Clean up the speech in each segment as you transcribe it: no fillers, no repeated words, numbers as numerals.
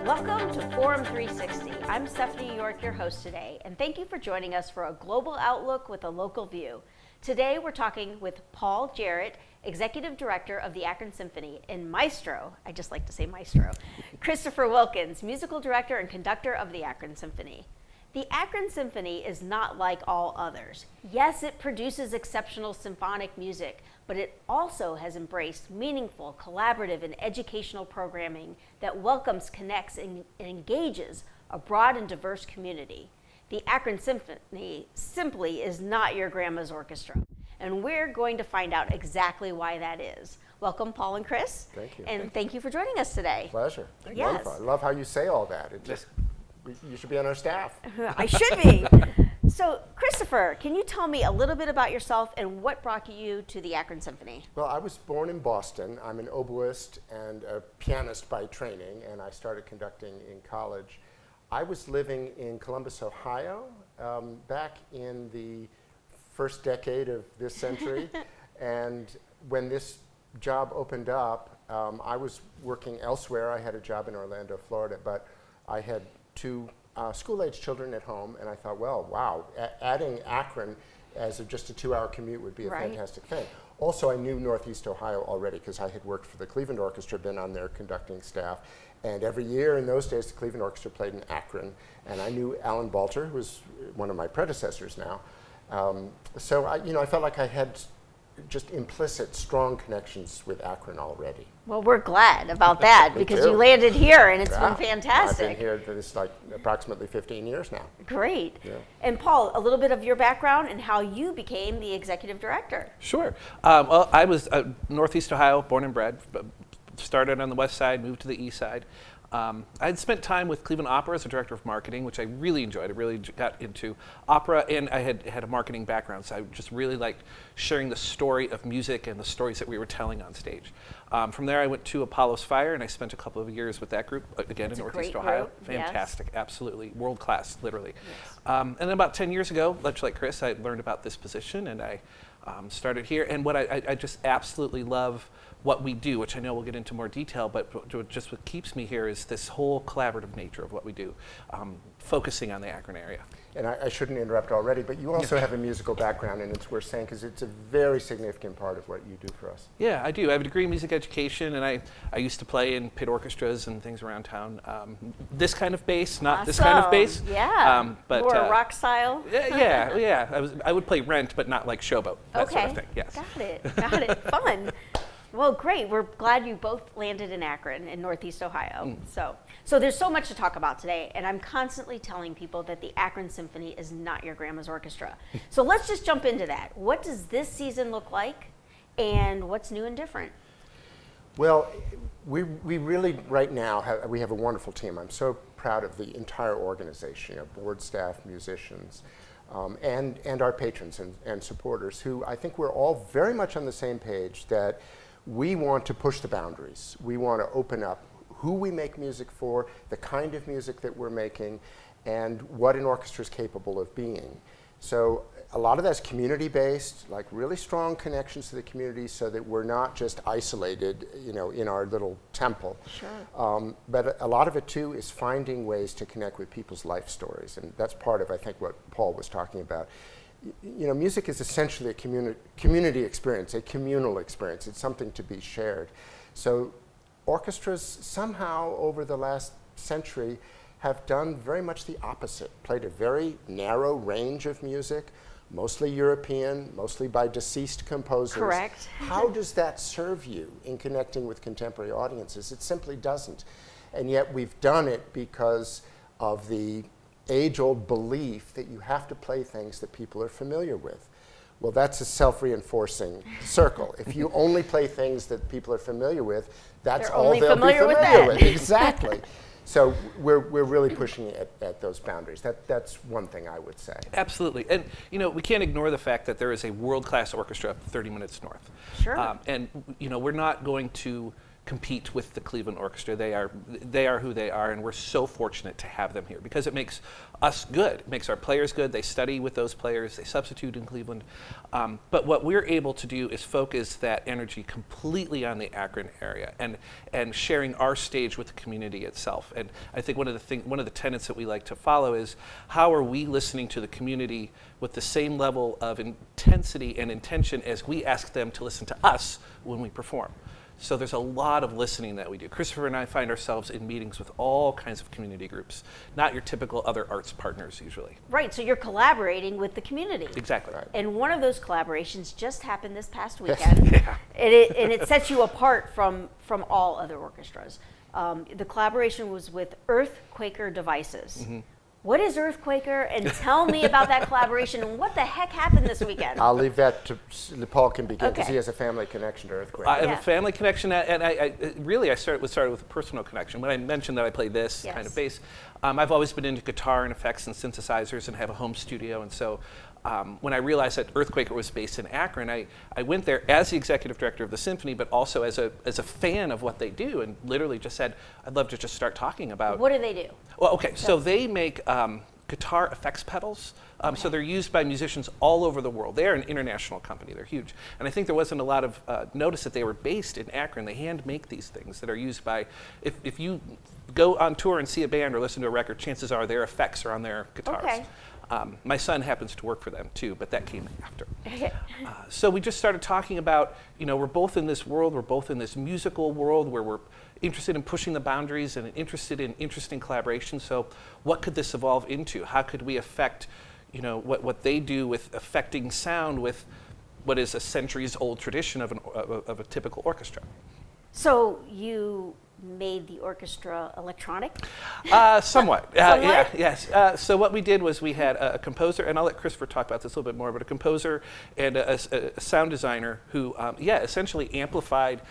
Welcome to Forum 360. I'm Stephanie York, your host today, and thank you for joining us for a global outlook with a local view. Today we're talking with Paul Jarrett, Executive Director of the Akron Symphony, and Maestro, I just like to say Maestro, Christopher Wilkins, Musical Director and Conductor of the Akron Symphony. The Akron Symphony is not like all others. Yes, it produces exceptional symphonic music, but it also has embraced meaningful, collaborative, and educational programming that welcomes, connects, and engages a broad and diverse community. The Akron Symphony simply is not your grandma's orchestra, and we're going to find out exactly why that is. Welcome, Paul and Chris. Thank you. And thank you for joining us today. Pleasure. Yes. Wonderful. I love how you say all that. It just, you should be on our staff. I should be. So, Christopher, can you tell me a little bit about yourself and what brought you to the Akron Symphony? Well, I was born in Boston. I'm an oboist and a pianist by training, and I started conducting in college. I was living in Columbus, Ohio, back in the first decade of this century. And when this job opened up, I was working elsewhere. I had a job in Orlando, Florida, but I had two school-age children at home, and I thought, well, wow, adding Akron as just a 2-hour commute would be a fantastic thing. Also, I knew Northeast Ohio already because I had worked for the Cleveland Orchestra, been on their conducting staff, and every year in those days, the Cleveland Orchestra played in Akron, and I knew Alan Balter, who was one of my predecessors now. So I felt like I had just implicit, strong connections with Akron already. Well, we're glad about that because you landed here and it's been fantastic. I've been here for this approximately 15 years now. Great. Yeah. And Paul, a little bit of your background and how you became the executive director. Sure. Well, I was Northeast Ohio, born and bred. Started on the west side, moved to the east side. I'd spent time with Cleveland Opera as a director of marketing, which I really enjoyed. I really got into opera, and I had a marketing background, so I just really liked sharing the story of music and the stories that we were telling on stage. From there, I went to Apollo's Fire, and I spent a couple of years with that group, again, in Northeast Ohio. Fantastic, absolutely, world class, literally. Yes. And then about 10 years ago, much like Chris, I learned about this position, and I started here. And what I just absolutely love what we do, which I know we'll get into more detail, but just what keeps me here is this whole collaborative nature of what we do, focusing on the Akron area. And I shouldn't interrupt already, but you also have a musical background, and it's worth saying because it's a very significant part of what you do for us. Yeah, I do. I have a degree in music education, and I used to play in pit orchestras and things around town. This kind of bass, not this kind of bass. Yeah, but more rock style. Yeah. I would play Rent, but not like Showboat, that sort of thing. Yes. Got it. Fun. Well, great. We're glad you both landed in Akron in Northeast Ohio. So there's so much to talk about today, and I'm constantly telling people that the Akron Symphony is not your grandma's orchestra. So let's just jump into that. What does this season look like, and what's new and different? Well, we really, right now, we have a wonderful team. I'm so proud of the entire organization, board staff, musicians, and our patrons and supporters, who I think we're all very much on the same page that we want to push the boundaries. We want to open up who we make music for, the kind of music that we're making, and what an orchestra is capable of being. So a lot of that's community-based, like really strong connections to the community so that we're not just isolated, in our little temple. Sure. But a lot of it, too, is finding ways to connect with people's life stories, and that's part of, I think, what Paul was talking about. Music is essentially a community experience, a communal experience. It's something to be shared. So orchestras somehow over the last century have done very much the opposite, played a very narrow range of music, mostly European, mostly by deceased composers. Correct. How does that serve you in connecting with contemporary audiences? It simply doesn't. And yet we've done it because of the age-old belief that you have to play things that people are familiar with. Well, that's a self-reinforcing circle. If you only play things that people are familiar with, that's all they'll be familiar with. Exactly. So we're really pushing it at those boundaries. That's one thing I would say. Absolutely. And we can't ignore the fact that there is a world-class orchestra 30 minutes north. Sure. And we're not going to compete with the Cleveland Orchestra. They are who they are, and we're so fortunate to have them here because it makes us good. It makes our players good. They study with those players. They substitute in Cleveland. But what we're able to do is focus that energy completely on the Akron area and sharing our stage with the community itself. And I think one of the tenets that we like to follow is how are we listening to the community with the same level of intensity and intention as we ask them to listen to us when we perform. So there's a lot of listening that we do. Christopher and I find ourselves in meetings with all kinds of community groups, not your typical other arts partners usually. Right, so you're collaborating with the community. Exactly. Right. And one of those collaborations just happened this past weekend. Yeah. And it sets you apart from all other orchestras. The collaboration was with Earthquaker Devices. Mm-hmm. What is Earthquaker? And tell me about that collaboration and what the heck happened this weekend? I'll leave that to Paul can begin because Okay. he has a family connection to Earthquake. I have Yeah. a family connection, and I started with a personal connection. When I mentioned that I play this Yes. kind of bass, I've always been into guitar and effects and synthesizers and have a home studio. And so when I realized that Earthquaker was based in Akron, I went there as the executive director of the symphony, but also as a fan of what they do, and literally just said, I'd love to just start talking about. What do they do? Well, okay, so they make guitar effects pedals. So they're used by musicians all over the world. They're an international company. They're huge. And I think there wasn't a lot of notice that they were based in Akron. They hand make these things that are used by, if you go on tour and see a band or listen to a record, chances are their effects are on their guitars. Okay. My son happens to work for them too, but that came after. Okay. So we just started talking about, we're both in this world, we're both in this musical world where we're interested in pushing the boundaries and interested in interesting collaboration. So what could this evolve into? How could we affect, what they do with affecting sound with what is a centuries-old tradition of a typical orchestra? So you made the orchestra electronic? Somewhat. Somewhat? Yes. So what we did was we had a composer, and I'll let Christopher talk about this a little bit more, but a composer and a sound designer who, essentially amplified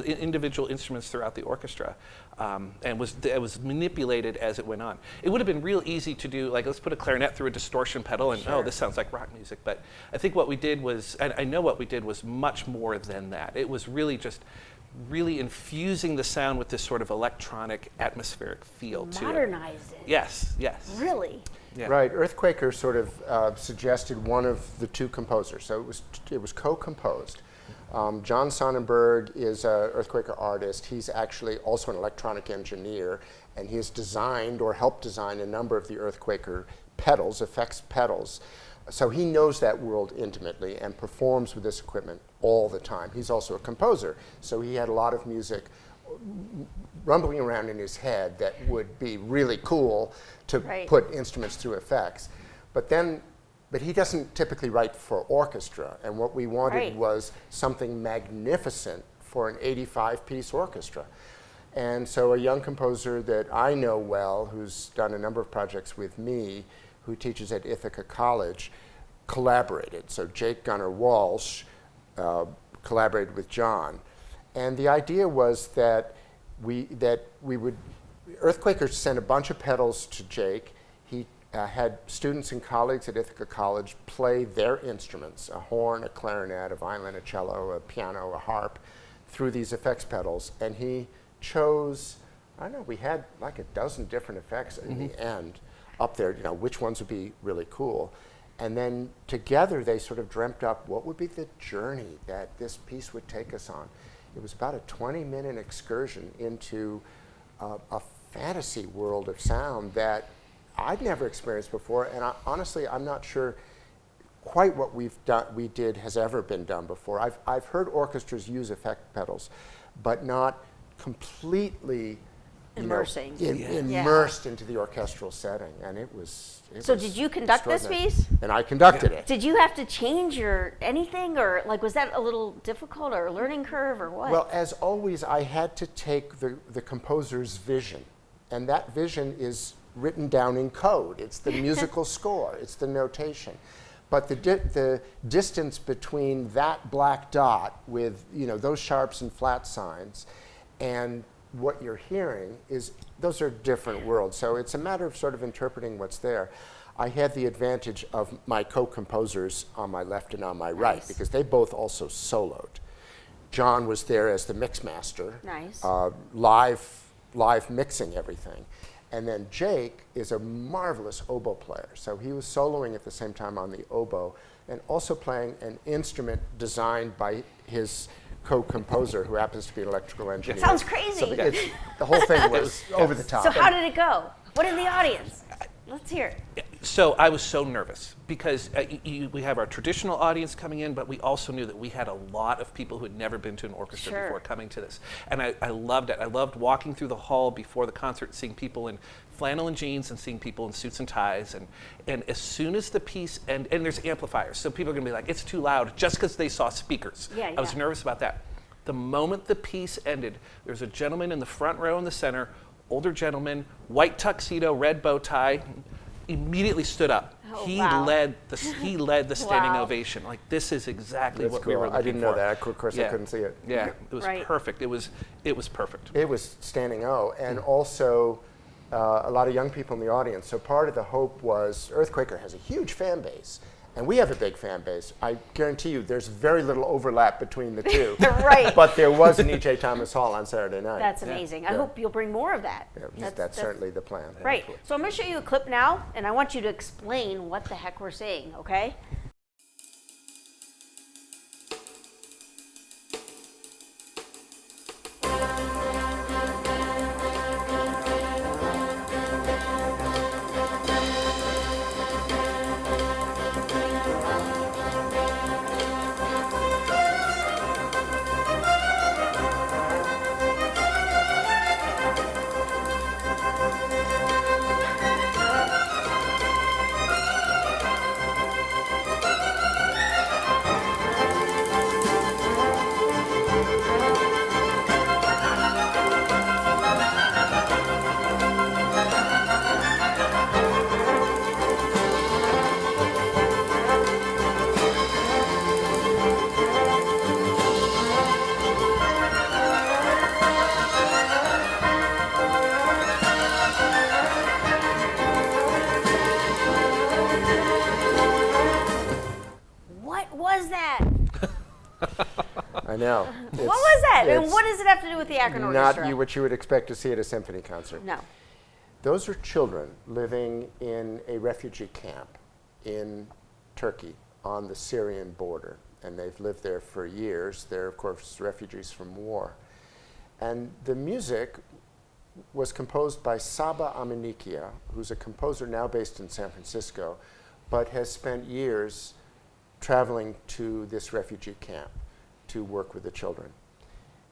individual instruments throughout the orchestra, and it was manipulated as it went on. It would have been real easy to do, like, let's put a clarinet through a distortion pedal, and Sure. this sounds like rock music. But I think what we did was, and I know what we did was much more than that. It was really just really infusing the sound with this sort of electronic atmospheric feel to it. Modernized it. Yes. Really? Yeah. Right, Earthquaker sort of suggested one of the two composers, so it was co-composed. John Sonnenberg is an Earthquaker artist. He's actually also an electronic engineer, and he has designed or helped design a number of the Earthquaker pedals, effects pedals. So he knows that world intimately and performs with this equipment all the time. He's also a composer, so he had a lot of music rumbling around in his head that would be really cool to Right. put instruments through effects. But he doesn't typically write for orchestra, and what we wanted Right. was something magnificent for an 85-piece orchestra. And so a young composer that I know well, who's done a number of projects with me, who teaches at Ithaca College, collaborated. So Jake Gunnar Walsh collaborated with John. And the idea was that we would, Earthquaker sent a bunch of pedals to Jake. He had students and colleagues at Ithaca College play their instruments, a horn, a clarinet, a violin, a cello, a piano, a harp, through these effects pedals. And he chose, I don't know, we had like a dozen different effects in the end up there, which ones would be really cool. And then together they sort of dreamt up what would be the journey that this piece would take us on. It was about a 20-minute excursion into a fantasy world of sound that I'd never experienced before, and honestly, I'm not sure quite what we did has ever been done before. I've heard orchestras use effect pedals, but not completely Immersing. immersed into the orchestral setting, and it was. So did you conduct this extraordinary. piece? And I conducted it. Did you have to change anything, or was that a little difficult, or a learning curve, or what? Well, as always, I had to take the composer's vision, and that vision is written down in code. It's the musical score. It's the notation. But the distance between that black dot with those sharps and flat signs and what you're hearing those are different worlds. So it's a matter of sort of interpreting what's there. I had the advantage of my co-composers on my left and on my right, Nice. because they both also soloed. John was there as the mix master. Nice. Live mixing everything. And then Jake is a marvelous oboe player. So he was soloing at the same time on the oboe and also playing an instrument designed by his co-composer, who happens to be an electrical engineer. Sounds crazy. So the whole thing was over the top. So how did it go? What did the audience? Let's hear it. So I was so nervous because we have our traditional audience coming in, but we also knew that we had a lot of people who had never been to an orchestra Sure. before coming to this. And I loved it. I loved walking through the hall before the concert, seeing people in flannel and jeans and seeing people in suits and ties. And as soon as the piece, and there's amplifiers, so people are going to be like, it's too loud, just because they saw speakers. Yeah, I was nervous about that. The moment the piece ended, there's a gentleman in the front row in the center, older gentleman, white tuxedo, red bow tie, immediately stood up. Oh, He wow. led the standing Wow. ovation. Like, this is exactly That's what cool. we were looking for. I didn't know that. Of course, I couldn't see it. Yeah, it was Right. perfect. It was perfect. It was standing O, and also a lot of young people in the audience. So part of the hope was Earthquaker has a huge fan base, and we have a big fan base. I guarantee you there's very little overlap between the two. Right. But there was an E.J. Thomas Hall on Saturday night. That's amazing. I hope you'll bring more of that. Yeah, that's certainly the plan. Right. So I'm going to show you a clip now, and I want you to explain what the heck we're seeing, okay? What was that? I know. What was that? And it's what does it have to do with the Akron Orchestra? Not what you would expect to see at a symphony concert. No. Those are children living in a refugee camp in Turkey on the Syrian border. And they've lived there for years. They're, of course, refugees from war. And the music was composed by Saba Aminikia, who's a composer now based in San Francisco, but has spent years traveling to this refugee camp to work with the children.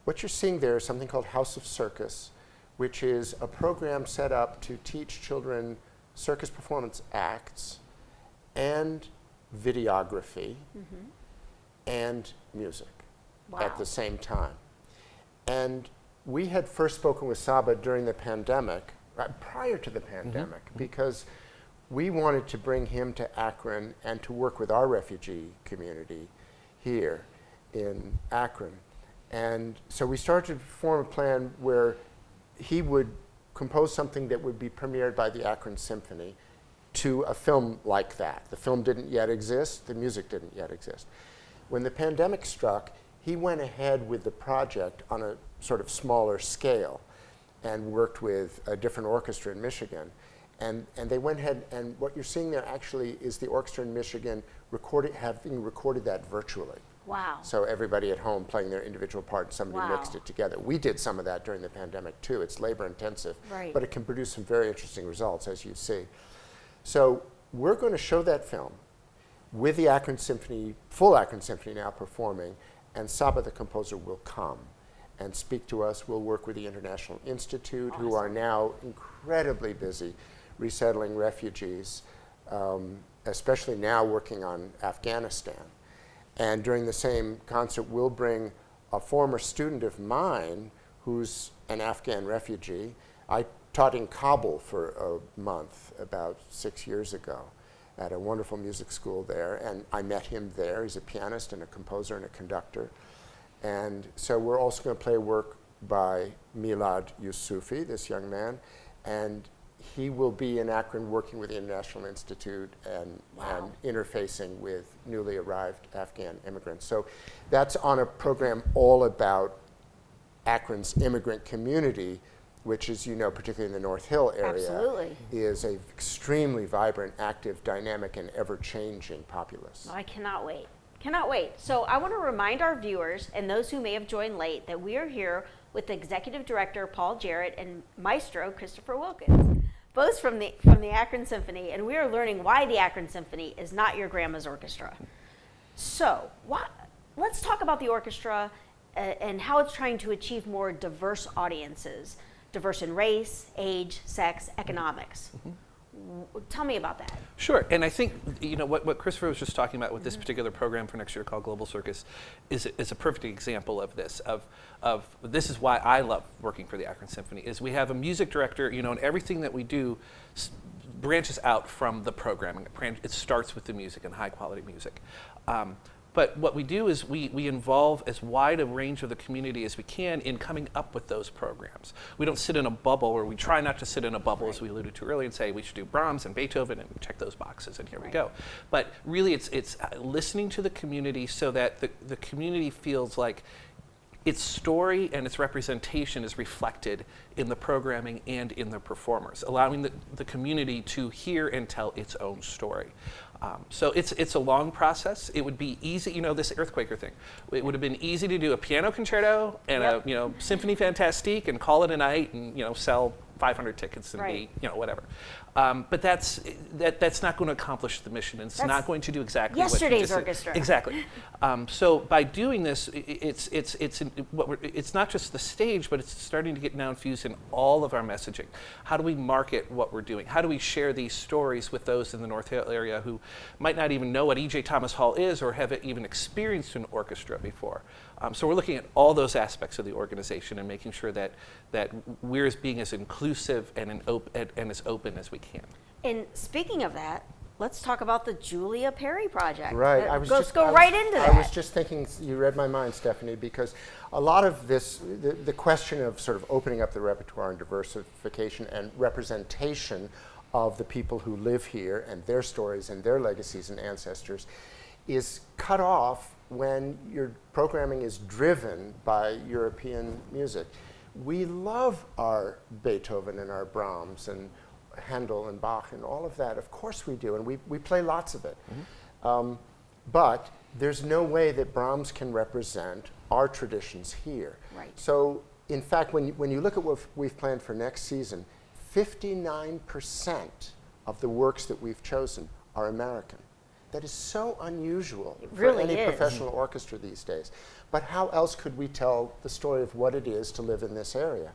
What you're seeing there is something called House of Circus, which is a program set up to teach children circus performance acts and videography and music at the same time. And we had first spoken with Saba during the pandemic, prior to the pandemic, because we wanted to bring him to Akron and to work with our refugee community here in Akron. And so we started to form a plan where he would compose something that would be premiered by the Akron Symphony to a film like that. The film didn't yet exist, the music didn't yet exist. When the pandemic struck, he went ahead with the project on a sort of smaller scale and worked with a different orchestra in Michigan. And they went ahead, and what you're seeing there actually is the orchestra in Michigan having recorded that virtually. Wow. So everybody at home playing their individual part, and somebody Wow. mixed it together. We did some of that during the pandemic too. It's labor intensive, Right. but it can produce some very interesting results, as you see. So we're going to show that film with the Akron Symphony, full Akron Symphony now performing, and Saba the composer will come and speak to us. We'll work with the International Institute, who are now incredibly busy resettling refugees, especially now working on Afghanistan. And during the same concert, we'll bring a former student of mine who's an Afghan refugee. I taught in Kabul for a month about 6 years ago at a wonderful music school there, and I met him there. He's a pianist and a composer and a conductor. And so we're also going to play work by Milad Yusufi, this young man, and he will be in Akron working with the International Institute and interfacing with newly arrived Afghan immigrants. So that's on a program all about Akron's immigrant community, which is, particularly in the North Hill area, Absolutely. is an extremely vibrant, active, dynamic, and ever-changing populace. Oh, I cannot wait. Cannot wait. So I want to remind our viewers and those who may have joined late that we are here with Executive Director Paul Jarrett and Maestro Christopher Wilkins, both from the Akron Symphony, and we are learning why the Akron Symphony is not your grandma's orchestra. So let's talk about the orchestra and how it's trying to achieve more diverse audiences, diverse in race, age, sex, economics. Tell me about that. Sure, and I think what Christopher was just talking about with this particular program for next year called Global Circus is a perfect example of this. Of this is why I love working for the Akron Symphony. Is we have a music director, and everything that we do branches out from the programming. It starts with the music and high quality music. But what we do is we involve as wide a range of the community as we can in coming up with those programs. We don't sit in a bubble, or we try not to sit in a bubble, as we alluded to earlier, and say we should do Brahms and Beethoven and check those boxes, and here we go. But really it's listening to the community so that the community feels like its story and its representation is reflected in the programming and in the performers, allowing the community to hear and tell its own story. So it's a long process. It would be easy, this Earthquaker thing. It would have been easy to do a piano concerto and a Symphonie Fantastique and call it a night and sell 500 tickets and be whatever. But that's not going to accomplish the mission. And it's not going to do exactly what you yesterday's just orchestra. did. Exactly. So by doing this, it's not just the stage, but it's starting to get now infused in all of our messaging. How do we market what we're doing? How do we share these stories with those in the North Hill area who might not even know what E.J. Thomas Hall is or have even experienced an orchestra before? So we're looking at all those aspects of the organization and making sure that we're being as inclusive and as open as we can. And speaking of that, let's talk about the Julia Perry project. Right. Let's go right into that. I was just thinking, you read my mind, Stephanie, because a lot of this, the question of sort of opening up the repertoire and diversification and representation of the people who live here and their stories and their legacies and ancestors is cut off when your programming is driven by European music. We love our Beethoven and our Brahms and Handel and Bach and all of that. Of course we do, and we play lots of it. But there's no way that Brahms can represent our traditions here. Right. So, in fact, when you look at what we've planned for next season, 59% of the works that we've chosen are American. That is so unusual really for any is. professional orchestra these days. But how else could we tell the story of what it is to live in this area?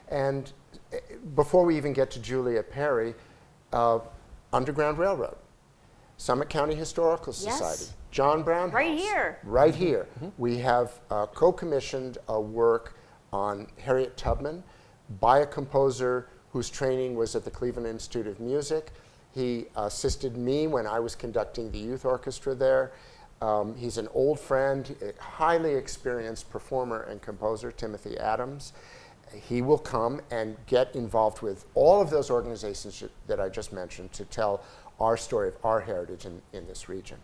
And before we even get to Julia Perry, Underground Railroad, Summit County Historical Society, John Brown Right House. here. Right here. We have co-commissioned a work on Harriet Tubman by a composer whose training was at the Cleveland Institute of Music. He assisted me when I was conducting the youth orchestra there. He's an old friend, a highly experienced performer and composer, Timothy Adams. He will come and get involved with all of those organizations that I just mentioned to tell our story of our heritage in this region.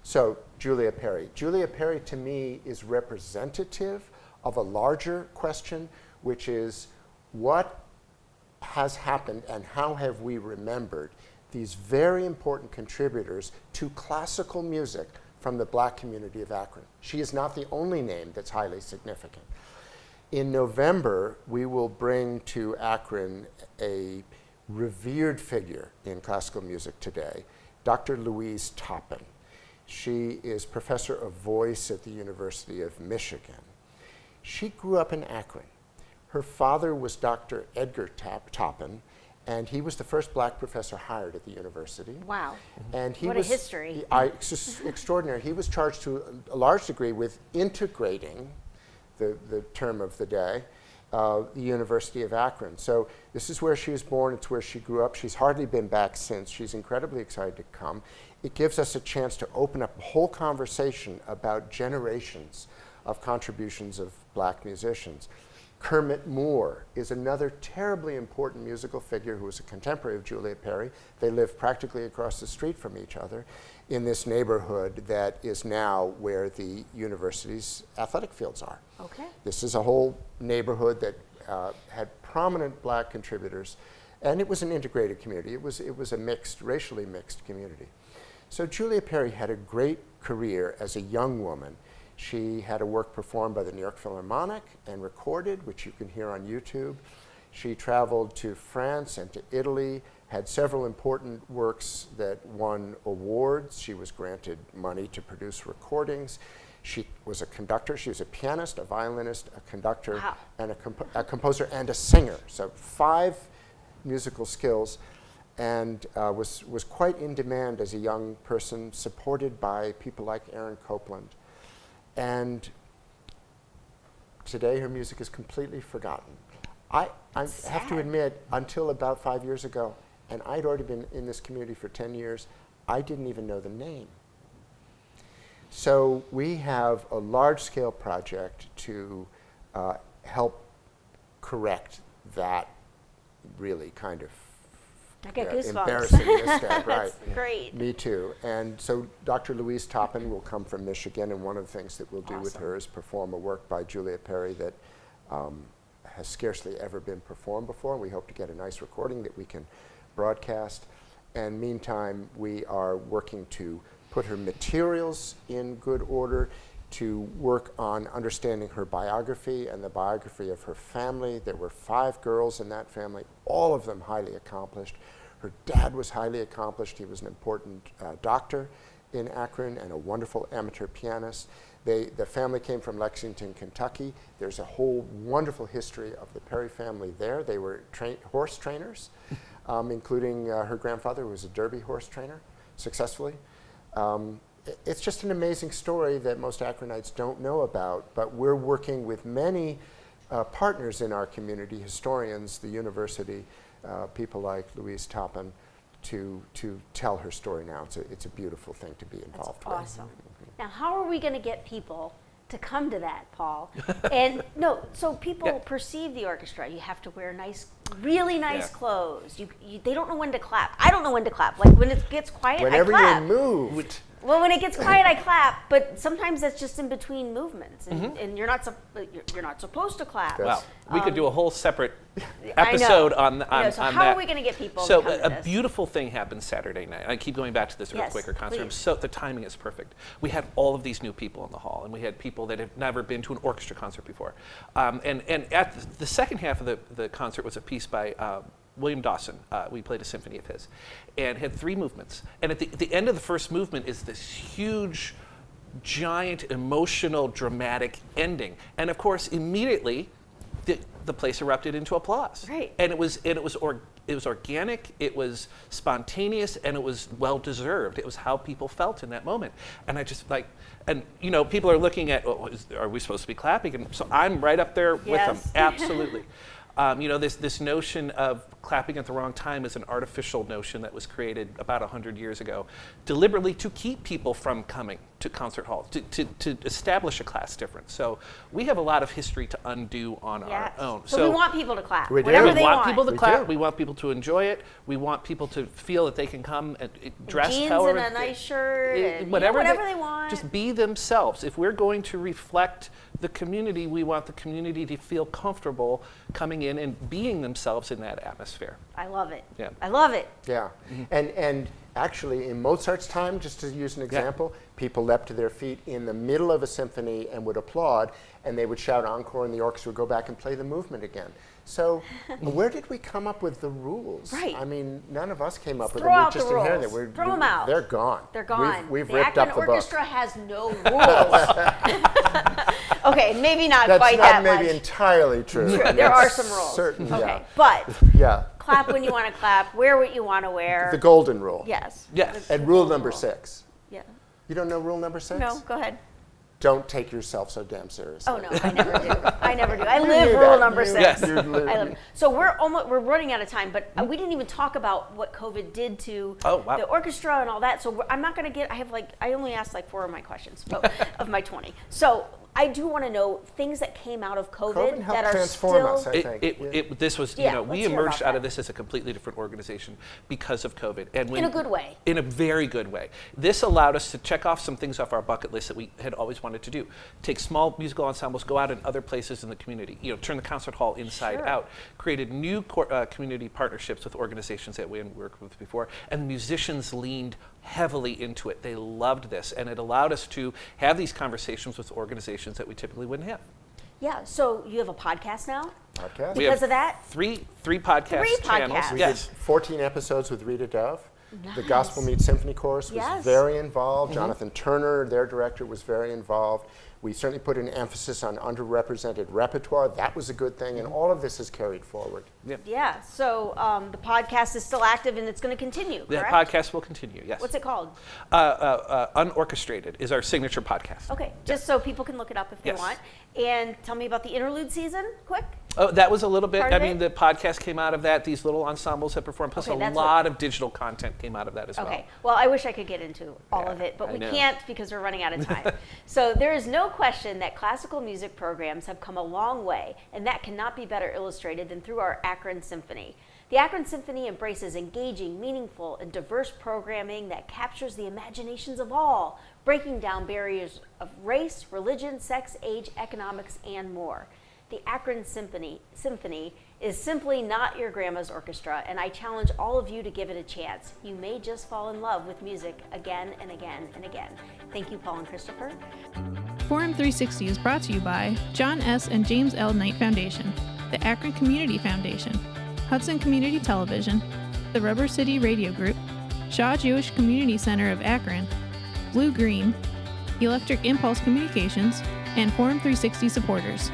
So, Julia Perry. Julia Perry, to me, is representative of a larger question, which is what has happened and how have we remembered these very important contributors to classical music from the Black community of Akron. She is not the only name that's highly significant. In November, we will bring to Akron a revered figure in classical music today, Dr. Louise Toppin. She is professor of voice at the University of Michigan. She grew up in Akron. Her father was Dr. Edgar Toppin, and he was the first black professor hired at the university. Wow. And he What was a history. It's just extraordinary. He was charged to a large degree with integrating, the term of the day, the University of Akron. So this is where she was born. It's where she grew up. She's hardly been back since. She's incredibly excited to come. It gives us a chance to open up a whole conversation about generations of contributions of black musicians. Kermit Moore is another terribly important musical figure who was a contemporary of Julia Perry. They lived practically across the street from each other in this neighborhood that is now where the university's athletic fields are. Okay. This is a whole neighborhood that had prominent black contributors, and it was an integrated community. It was a mixed, racially mixed community. So Julia Perry had a great career as a young woman. She had a work performed by the New York Philharmonic and recorded, which you can hear on YouTube. She traveled to France and to Italy, had several important works that won awards. She was granted money to produce recordings. She was a conductor. She was a pianist, a violinist, a conductor, wow, and a composer and a singer. So 5 musical skills, and was quite in demand as a young person, supported by people like Aaron Copland. And today her music is completely forgotten. I have to admit, until about 5 years ago, and I'd already been in this community for 10 years, I didn't even know the name. So we have a large-scale project to help correct that really kind of I get goosebumps. embarrassing misstep, right? That's great. Me too. And so Dr. Louise Toppin will come from Michigan, and one of the things that we'll do with Awesome. her is perform a work by Julia Perry that has scarcely ever been performed before. We hope to get a nice recording that we can broadcast. And meantime, we are working to put her materials in good order, to work on understanding her biography and the biography of her family. There were 5 girls in that family, all of them highly accomplished. Her dad was highly accomplished. He was an important doctor in Akron and a wonderful amateur pianist. The family came from Lexington, Kentucky. There's a whole wonderful history of the Perry family there. They were horse trainers, including her grandfather, who was a Derby horse trainer, successfully. It's just an amazing story that most Akronites don't know about, but we're working with many partners in our community, historians, the university, people like Louise Toppin, to tell her story now. It's a beautiful thing to be involved with. Awesome. Now, how are we going to get people to come to that, Paul? And no, so people perceive the orchestra. You have to wear really nice clothes. They don't know when to clap. I don't know when to clap. Like when it gets quiet, Whenever I clap. you move. Well, when it gets quiet, I clap. But sometimes that's just in between movements, and you're not supposed to clap. Wow, we could do a whole separate episode on that. So how are we going to get people So to come to a this? beautiful thing happened Saturday night. I keep going back to this Yes, Earthquaker concert. please. So the timing is perfect. We had all of these new people in the hall, and we had people that have never been to an orchestra concert before. And at the second half of the concert was a piece by William Dawson. We played a symphony of his, and had 3 movements. And at the end of the first movement is this huge, giant, emotional, dramatic ending. And of course, immediately, the place erupted into applause. Right. And it was organic, it was spontaneous, and it was well deserved. It was how people felt in that moment. And I just people are looking at, are we supposed to be clapping? And so I'm right up there with them. Yes. Absolutely. This notion of clapping at the wrong time is an artificial notion that was created about 100 years ago, deliberately to keep people from coming to concert halls, to establish a class difference. So we have a lot of history to undo on our own. So we want people to clap. We do. Whatever We they want people to We clap. do. We want people to enjoy it. We want people to feel that they can come and dress Jeans however, and a nice shirt, and whatever they want. Just be themselves. If we're going to reflect the community, we want the community to feel comfortable coming in and being themselves in that atmosphere. I love it. Yeah. I love it. Yeah, and actually in Mozart's time, just to use an example, people leapt to their feet in the middle of a symphony and would applaud, and they would shout encore, and the orchestra would go back and play the movement again. So where did we come up with the rules? Right. I mean, none of us came up with Throw them. We out the just inherited rules. them. Throw them out. They're gone. They're gone. We've the ripped Akron up the Orchestra book. has no rules. Okay, maybe not That's quite not that maybe much. entirely true. True. I mean, There are it's some rules. Certain, Okay, but yeah. clap when you want to clap, wear what you want to wear. The golden rule. Yes. Yes. The And rule golden number 6. Yeah. You don't know rule number 6? No, go ahead. Don't take yourself so damn seriously. Oh no, I never do. I never do. I You live knew rule that. number You- 6. Yes. you live- I live. So we're running out of time, but we didn't even talk about what COVID did to the orchestra and all that. So I'm not going to get. I only asked like 4 of my questions of my 20. So I do want to know things that came out of COVID, COVID helped that are transform still. us, I think. This was, Yeah, we let's hear emerged about out of that. this as a completely different organization because of COVID. And In a good way. In a very good way. This allowed us to check off some things off our bucket list that we had always wanted to do. Take small musical ensembles, go out in other places in the community, turn the concert hall inside Sure. out, created new community partnerships with organizations that we hadn't worked with before, and the musicians leaned heavily into it. They loved this, and it allowed us to have these conversations with organizations that we typically wouldn't have. Yeah, so you have a podcast now? Podcast. We Because have of that? Three podcast Three channels. podcasts. We Yes. did 14 episodes with Rita Dove. The Nice. Gospel Meets Symphony Chorus was Yes. very involved. Jonathan Turner, their director, was very involved. We certainly put an emphasis on underrepresented repertoire. That was a good thing, and all of this has carried forward. Yeah, so the podcast is still active and it's going to continue, The correct? podcast will continue, yes. What's it called? Unorchestrated is our signature podcast. Okay, just so people can look it up if they Yes. want. And tell me about the interlude season, quick. Oh, that was a little bit, Part of I mean, it? the podcast came out of that, these little ensembles have performed, plus Okay, a that's lot of digital content came out of that as Okay, well, I wish I could get into all Yeah, of it, but I we know. can't because we're running out of time. So there is no question that classical music programs have come a long way, and that cannot be better illustrated than through our Akron Symphony. The Akron Symphony embraces engaging, meaningful, and diverse programming that captures the imaginations of all, breaking down barriers of race, religion, sex, age, economics, and more. The Akron Symphony is simply not your grandma's orchestra, and I challenge all of you to give it a chance. You may just fall in love with music again and again and again. Thank you, Paul and Christopher. Forum 360 is brought to you by John S. and James L. Knight Foundation, the Akron Community Foundation, Hudson Community Television, the Rubber City Radio Group, Shaw Jewish Community Center of Akron, Blue Green, Electric Impulse Communications, and Forum 360 supporters.